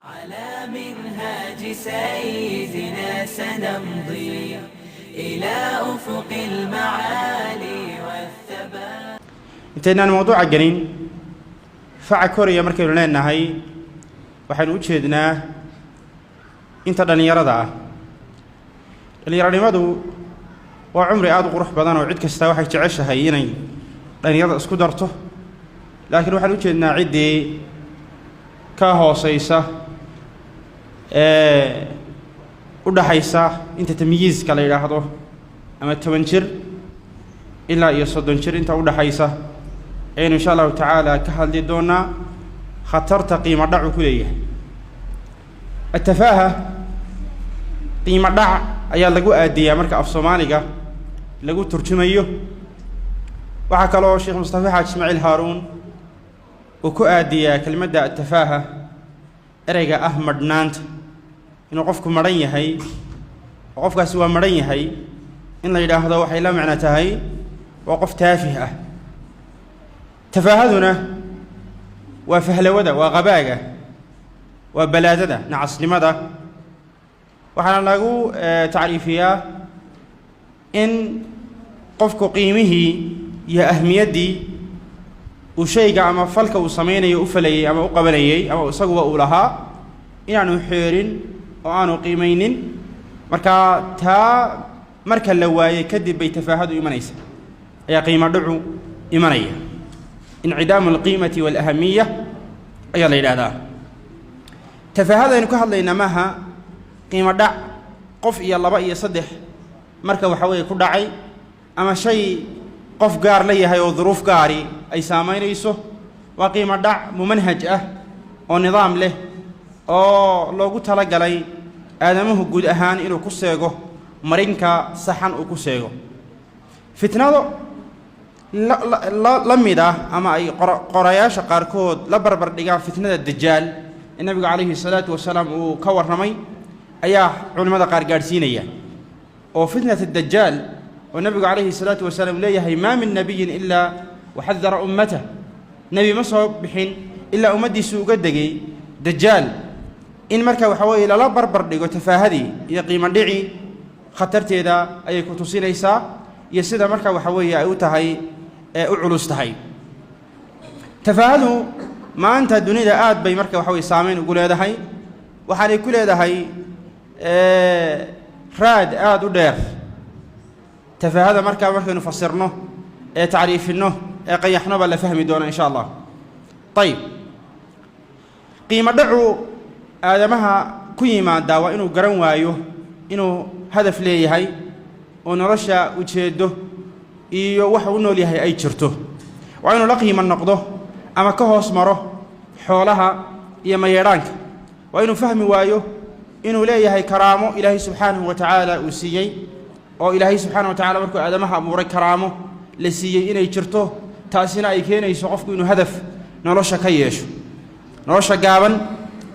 على منهاج سيدنا سنمضي إلى أفق المعالي والثبات. انتهينا الموضوع الجنين فعكوريا مركب لنا هاي waxaan u jeednaa inta dhalinyarada ah dhalinyaranimadu waa umri aad u qurux badan oo cid kasta waxay jeceshahay inay dhalinyarada isku darto laakiin waxaan u jeednaa cidii ka hooseysa u dhaxaysa inta tamyiizka la yiraahdo ama 10 jir ilaa iyo 30 jir inta u dhaxaysa aynu insha Allah ta'ala ka hadli doonaa خطرت قيمة دع كلية التفاهة قيمة دع أيا لجو أدية مركب الصومالية لجو ترجميه وحكى له الشيخ مصطفى حاج إسماعيل هارون وكو أدية كلمة دا التفاهة أرجع أحمد نانت إنه قفكم مرية هاي وقفك سوى مرية هاي إن لا إله هذا وحي لا معنى هاي وقف تافهة تفاهتنا وفهلوده وغباغه وبلادده نعس لماذا وحنا لاغو تعريفيا ان قفك قيمه يا اهميتي وشيء اما فلك وسمينيه وفليه اما قبليه اما اسغوا اولها inaanu xeerin oo aanu qiimeynin marka marka la waayay kadib bay tafaahadu imanaysa ayaa qiimo dhacu imanaya انعدام القيمة والأهمية أي الله هذا تفاهذا إنك هذا إنماها قيمة دع قف يا الله بقى يصدح مركب وحوي كل داعي أما شيء قف قار لي هاي وظروف قاري أي سامين يسوه وقيمة دع ممنهج ونظام له أو لو قلت لك علي آدمه جود أهان إنه كسيجو مرينكا صحن وكسيجو فتنة لميدا أما أي قراياش قاركود لبربر دجال فتنة الدجال النبي عليه الصلاة والسلام وكور رمي أياه علماء قارجارسينية وفتنة الدجال والنبي عليه الصلاة والسلام ليه ما من نبي إلا وحذر أمته نبي مصعب بحين إلا أمدي سوق الدجي دجال إن مركب حوالي لا بربر دجو تفاهدي يقيم دعي خطرت إذا أي كتوسين إيسا يسد مركب حوالي أوتهاي أعلوستهاي تفاهدوا ما أنت الدنيا آد بي مركب حوالي سامين وقول هذا هاي وحالي كل هذا هاي راد آد ودير تفاهد مركب نفسرنه تعريفنه قيحنا بلا فهم دون إن شاء الله طيب قيمة دعو آدمها كيما داوا إنه قرن وايو إنه هدف ليه هاي ونرشا وجهده iyo waxa uu nool yahay ay jirto waa inuu la qiimo noqdo ama ka hoos maro xoolaha iyo mayeeranka waa inuu fahmi waayo inuu leeyahay karaamo ilaahay subhanahu wa ta'ala uu siiyay oo ilaahay subhanahu wa ta'ala markuu aadamaha abuuray karaamo la siiyay inay jirto taasina ay keenayso qofku inuu hadaf nolosha ka yeesho nolosha gaaban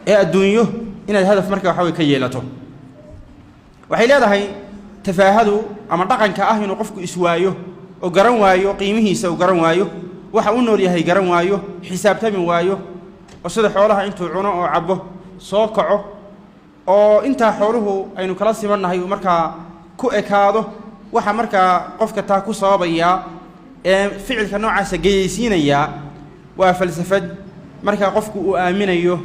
ee adduunyo inaad hadaf markaa waxa way ka yeelato waxay leedahay tafaahadu ama dhaqanka ah inuu qofku iswaayo oo garan waayo qiimihiisa oo garan waayo waxa uu nool yahay garan waayo xisaabtami waayo oo sida xoolaha intuu cuno oo cabo soo kaco oo inta xooluhu aynu kala simanahay marka ku ekaado waxa marka qofka taa ku sababaya ficilka noocaas geeysiinaya waa falsafad marka qofku uu aaminayo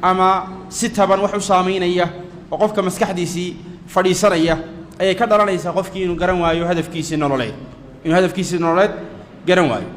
ama si taban wax u saameynaya oo qofka maskaxdiisii fadhiisanaya ay ka dhalanaysa qofkii inuu garan waayo hadafkiisa nololeed إنه هدف كيس نولد جرن وايو